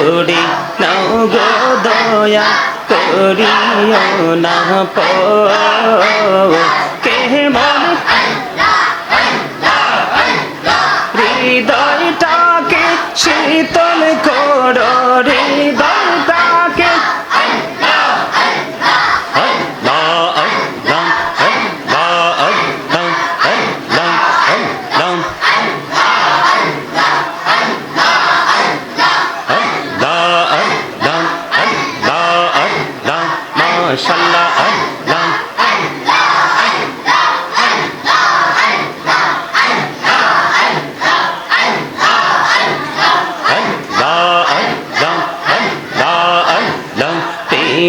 করে নাও গো দয়া করিও না কেমন হৃদয়টাকে শীতল করো হৃদয়টাকে মাশাআল্লাহ আল্লাহ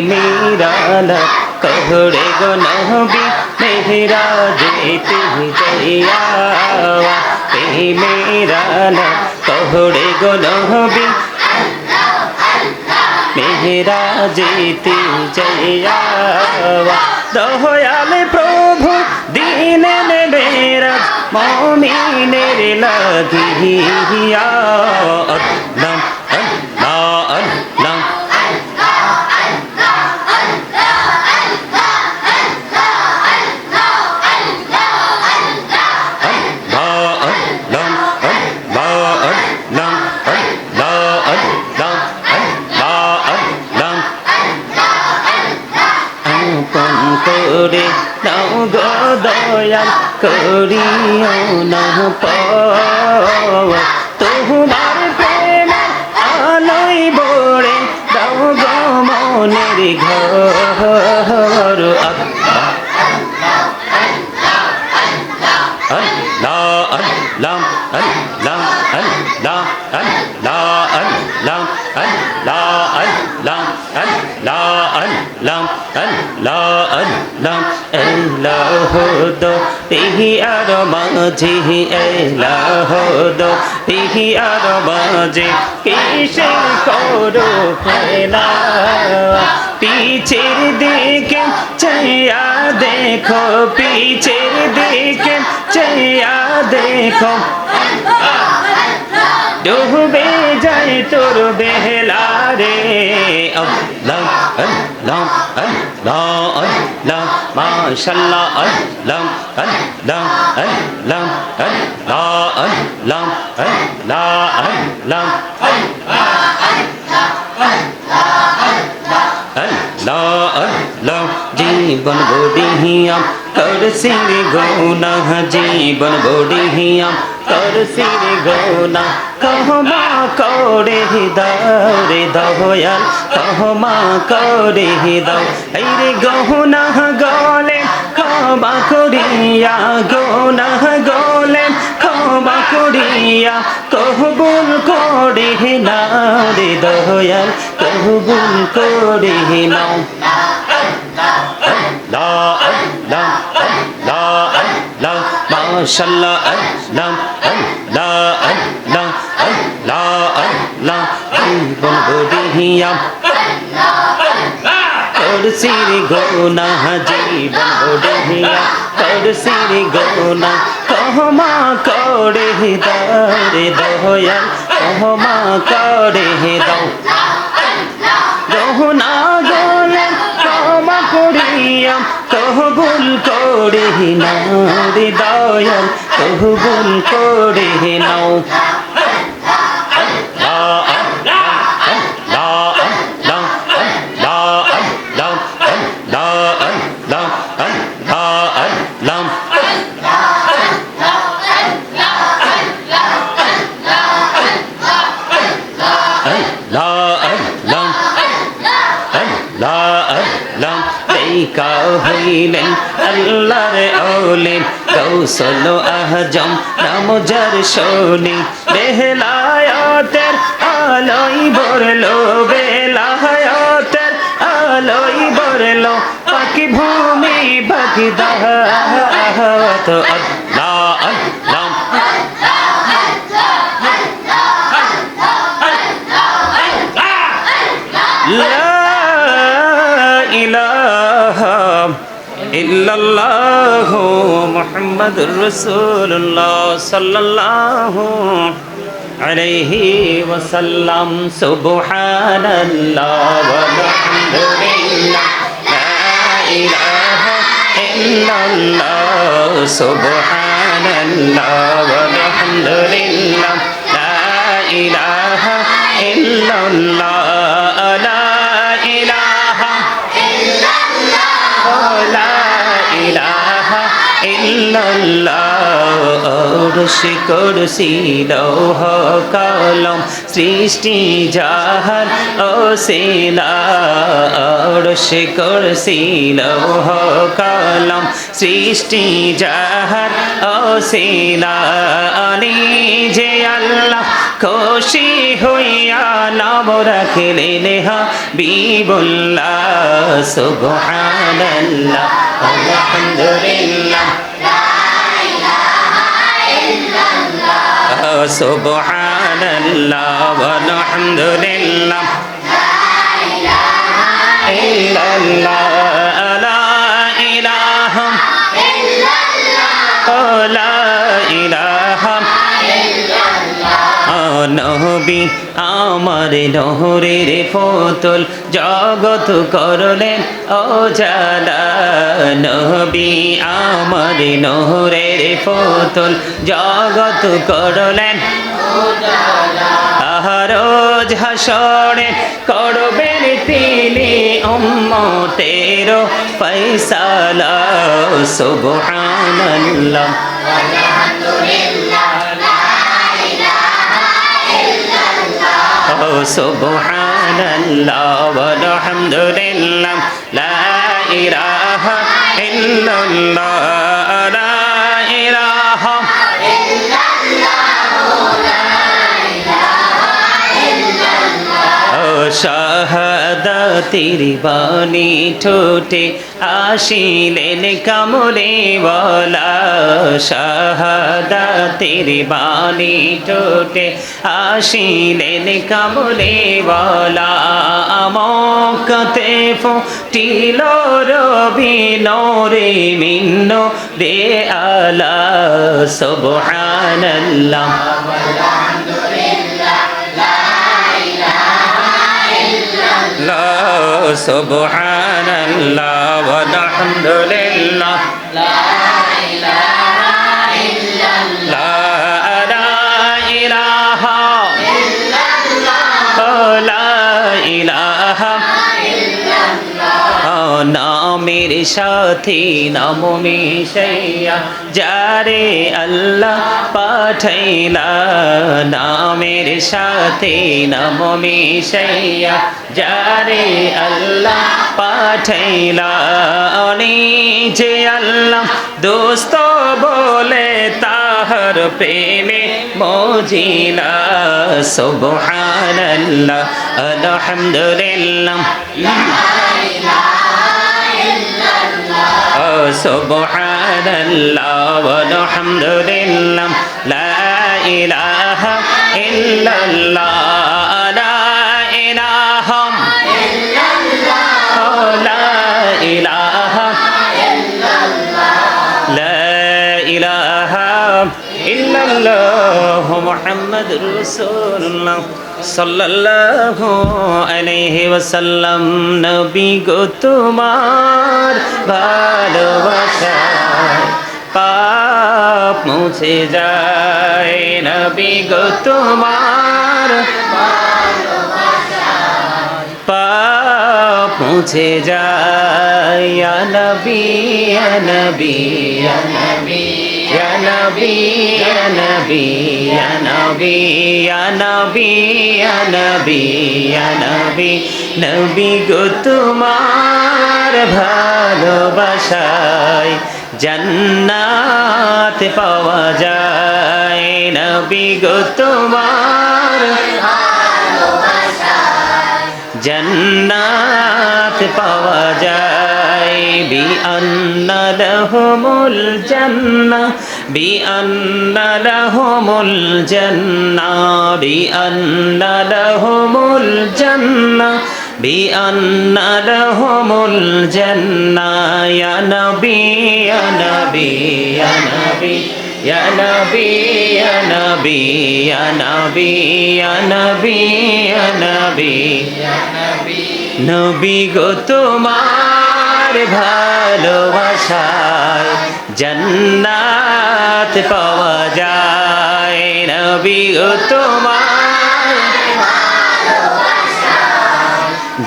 मेरा कहरे गो नबी मेरा जेते जया मेरा कहरे गो नबी मेरा जेते जया दयाल प्रभु दीन मेरा मोमिनेर লাগিয়া अल्लाह अल्लाह अल्लाह করে নাও গো দয়াল করিও না তোমার প্রেম আলোয় ভরে দাও গো মনের ঘর আল্লাহ আল্লাহ আল্লাহ আল্লাহ আল্লাহ আল্লাহ আল্লাহ আল্লাহ আল্লাহ আল্লাহ আল্লাহ আল্লাহ এলাহ দো তিহি আর মাঝে এলাহ দো তিহি আর মাঝে কিসে করো ফেলা পিছের দিকে চাইয়া দেখো পিছের দিকে চাইয়া দেখো ডুবে যায় তোর বেলা রে আল্লাহ আল্লাহ আল্লাহ আল্লাহ মাশাআল্লাহ আল্লাহ আল্লাহ আল্লাহ আল্লাহ আল্লাহ আল্লাহ আল্লাহ আল্লাহ আল্লাহ জীবন বড়িয়াম করছি রে গৌনা জীবন বড়িয়াম করছি রে গৌনা कहमा करे दाओ रे दयाल कहमा करे दाओ रे गहना गले क्षमा करिया गहना गले क्षमा करिया कबूल करे नाओ रे दयाल कबूल करे नाओ अल्लाह अल्लाह अल्लाह अल्लाह माशाअल्लाह अल्लाह अल्लाह अल्लाह अल्लाह अल्लाह जीवन बड़िया करसी रे गौना जीवन बड़िया करसी रे गौना कहमा करे दाओ रे दयाल कहमा करे दाओ गहना गले क्षमा करिया कबूल करे नाओ रे दयाल कबूल करे नाओ হইলেন আল্লাহর ওলি গৌসল আজম নাম যার শোনি বেলায়েতের আলোই ভরলো বেলায়েতের আলোই ভরলো পাখি ভূমি পাখি দাহাত আল্লাহ আল্লাহ ইল্লাল্লাহু মুহাম্মাদুর রাসূলুল্লাহ সাল্লাল্লাহু আলাইহি ওয়াসাল্লাম। সুবহানাল্লাহ ওয়ালহামদুলিল্লাহ লা ইলাহা ইল্লাল্লাহ সুবহানাল্লাহ ওয়ালহামদুলিল্লাহ লা ইলাহা ইল্লাল্লাহ লা ইলাহা ইল্লাল্লাহ লা ইলাহা ইল্লাল্লাহ। অরশে কুরসি লৌহ কলম সৃষ্টি জাহান অসীলা। অরশে কুরসি লৌহ কলম সৃষ্টি জাহান অসীলা। নিজে আল্লাহ খুশি হইয়া নাম রাখলেন হাবিবুল্লাহ। সুবহানাল্লাহ আলহামদুলিল্লাহ সুবহানাল্লাহ ওয়ালহামদুলিল্লাহ ইল্লাল্লাহ লা ইলাহা ইল্লাল্লাহ লা ইলাহা নবী আমার নহরের পুতুল জগৎ করলেন উজালা। নবী আমার নহরের পুতুল জগৎ করলেন উজালা। রোজ হাসরে করবেন তিনি উম্মতের ফয়সালা। সুবহানাল্লাহ সুবহানাল্লাহ ওয়ালহামদুলিল্লাহ লা ইলাহা ইল্লাল্লাহ লা ইলাহা শাহাদাতের বাণী ঠোঁটে আসিলেন কামলে ওয়ালা। শাহাদাতের বাণী ঠোঁটে আসিলেন কামলে ওয়ালা। মক্কাতে ফুটিল রবি নূরে মিন্ন রে আলা। সুবহানাল্লাহ সুবহানাল্লাহ ওয়ালহামদুলিল্লাহ লা ইলাহা ইল্লাল্লাহ লা ইলাহা ইল্লাল্লাহ লা ইলাহা ইল্লাল্লাহ। নামের সাথে নাম মিশাইয়া যারে আল্লাহ পাঠাইলা। নামের সাথে নাম মিশাইয়া যারে আল্লাহ পাঠাইলা। নিজে আল্লাহ দোস্ত বলে তাহার প্রেমে মজিলা। সুবহানাল্লাহ আলহামদুলিল্লাহ সুবহানাল্লাহ ওয়ালহামদুলিল্লাহ লা ইলাহা ইল্লাল্লাহ লা ইলাহা ইল্লাল্লাহ লা ইলাহা ইল্লাল্লাহ লা ইলাহা ইল্লাল্লাহ মুহাম্মাদুর রাসূলুল্লাহ সাল্লাল্লাহু আলাইহি ওয়াসাল্লাম। নবী গো তোমার ভালোবাসায় পাপ মুছে যায়। নবী গো তোমার ভালোবাসায় পাপ মুছে যায়। ইয়া নবী ইয়া নবী ইয়া নবী ইয়া নবী ইয়া নবী ইয়া নবী ইয়া নবী ইয়া নবী ইয়া নবী। নবী গো তোমার ভালোবাসায় জান্নাত পাওয়া যায়। নবী গো তোমার ভালোবাসায় জান্নাত পাওয়া যায়। বিআন্না লাহুমুল জান্নাহ বিআন্না লাহুমুল জান্নাহ বিআন্না লাহুমুল জান্নাহ বিআন্না লাহুমুল জান্নাহ। ইয়া নবী ইয়া নবী ইয়া নবী ইয়া নবী ইয়া নবী ইয়া নবী ইয়া নবী ইয়া নবী ইয়া নবী নবী গো তোমার ভালোবাসায় জান্নাত পাওয়া যায় নবী গো তোমার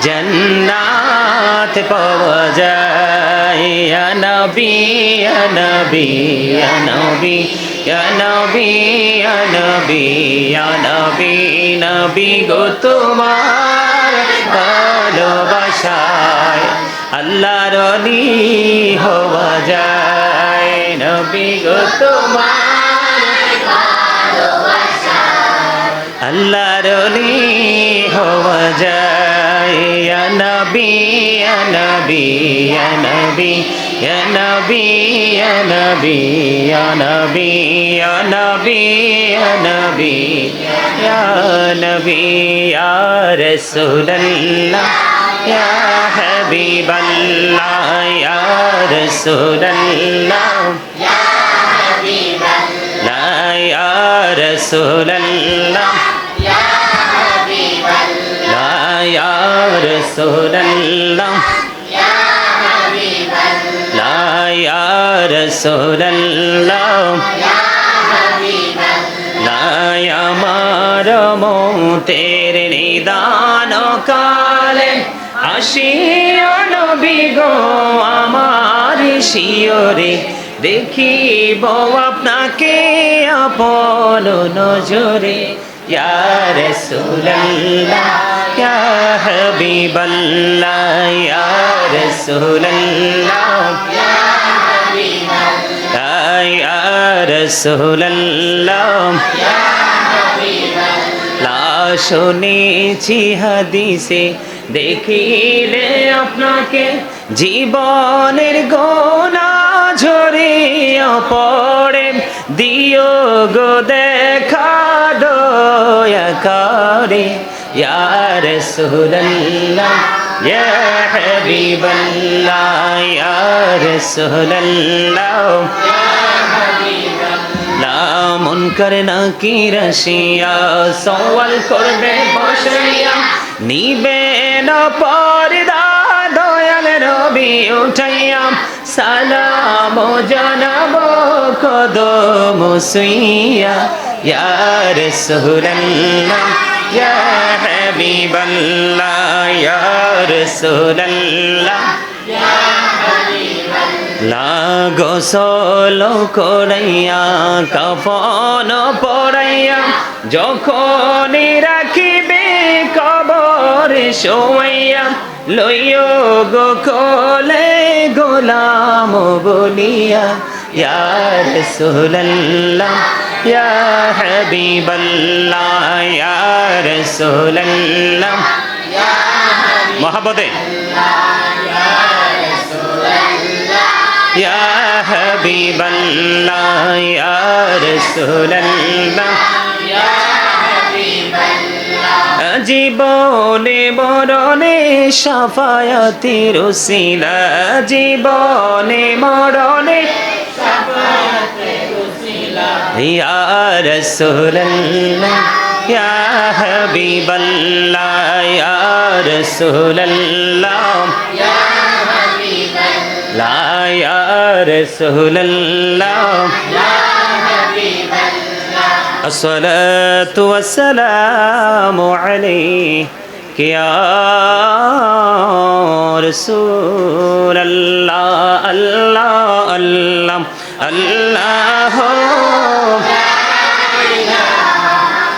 জান্নাত পাওয়া যায় ইয়া নবী ইয়া নবী ইয়া নবী ইয়া নবী ইয়া নবী ইয়া নবী নবী গো তোমার ভালোবাসায় আল্লাহর ওলি হওয়া যায় নবী গো তোমার ভালোবাসায় আল্লাহর ওলি হওয়া যায় ইয়া নবী ইয়া নবী ইয়া নবী ইয়া নবী ইয়া নবী ইয়া নবী ইয়া নবী ইয়া নবী ইয়া নবী ইয়া রাসূলুল্লাহ ইয়া হাবিবাল্লাহ ইয়া রাসূলুল্লাহ ইয়া হাবিবাল্লাহ ইয়া রাসূলুল্লাহ ইয়া হাবিবাল্লাহ ইয়া রাসূলুল্লাহ ইয়া হাবিবাল্লাহ ইয়া রাসূলুল্লাহ ইয়া হাবিবাল্লাহ আমার মতের নিদান কালে আসিও নবী গো আমার শিয়রে দেখিব আপনাকে আপন নজরে ইয়া রাসূলুল্লাহ ইয়া হাবিবাল্লাহ ইয়া রাসূলুল্লাহ ইয়া হাবিবাল্লাহ ইয়া রাসূলুল্লাহ ইয়া হাবিবাল্লাহ শুনেছি হাদিসে দেখিলে আপনাকে জীবনের গোনা ঝরিয়া পড়ে দিও গো দেখা দয়া করে ইয়া রাসূলুল্লাহ ইয়া হাবিবাল্লাহ ইয়া রাসূলুল্লাহ ইয়া হাবিবাল্লাহ মুনকার নাকির আসিয়া সওয়াল করবে বসিয়া নিবে না পর্দা দয়াল নবী উঠাইয়া সালাম জানাবো কদম সুইয়া ইয়া রাসূলুল্লাহ ইয়া হাবিবাল্লাহ ইয়া রাসূলুল্লাহ ইয়া হাবিবাল্লাহ গোসল করাইয়া কাফন পরাইয়া যখন রাখিবে কবর শোয়াইয়া লইও গো কোলে গোলাম বলিয়া ইয়া রাসূলুল্লাহ ইয়া হাবিবাল্লাহ ইয়া রাসূলুল্লাহ ইয়া মহব্বতে ইয়া হাবিবাল্লাহ ইয়া রাসূলুল্লাহ ইয়া জীবনে মরণে শাফায়াতের ওসিলা জীবনে মরণে শাফায়াতের ওসিলা ইয়া রাসূলুল্লাহ ইয়া হাবিবাল্লাহ ইয়া রাসূলুল্লাহ ইয়া হাবিবাল্লাহ ইয়া রাসূলুল্লাহ ইয়া الصلاة والسلام عليك يا رسول الله الله الله الله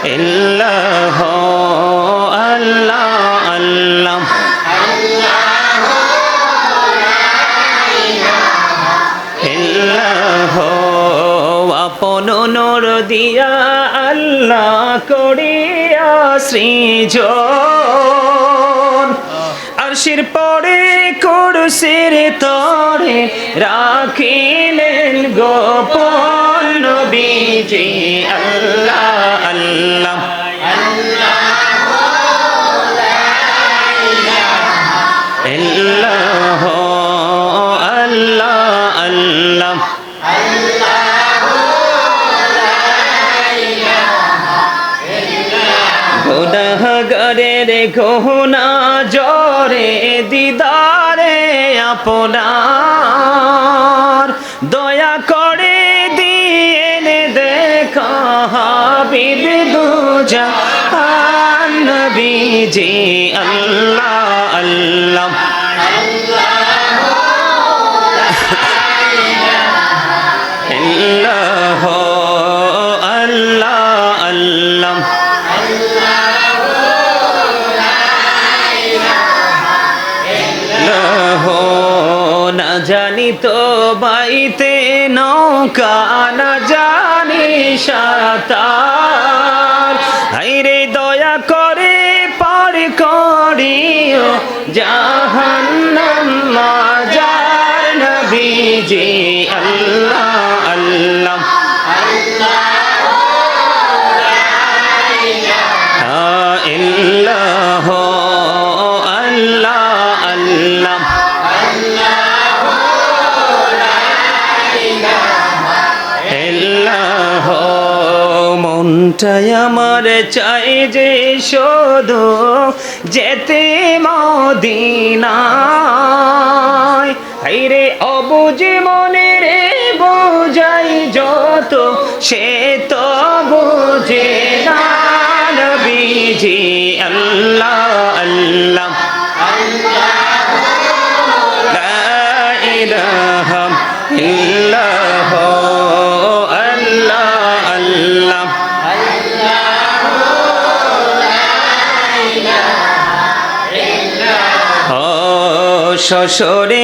إلا هو الله الله আপন নূর দিয়া আল্লাহ করিয়া সৃজন আরশির পরে কুরসির তরে রাখিলেন গোপন নবীজি আল্লাহ আল্লাহ আল্লাহ আল্লাহ আল্লাহ জীবনের গহনা জরে দিদারে আপনার দয়া করে দিয়ে দেখা হাবিব দুজাহান নবীজি আল্লাহ আল্লাহ আল্লাহ আল্লাহ আল্লাহ না জানি তো বাইতে নৌকা না জানি সাঁতার হায়রে দয়া করে পার করিও জাহান্নাম মাজার নবীজি আল্লাহ আল্লাহ ইল্লাহ আল্লাহ আল্লাহ ইল্লাহ মনটাই আমার চাই যে শুধু যেতে মদিনায় হায়রে অবুঝ মনে রে বোঝাই যত সে তো বুঝে না নবীজি আল্লাহ আল্লাহ লা ইলাহা ইল্লাল্লাহ আল্লাহ আল্লাহ ও শ্বশুরে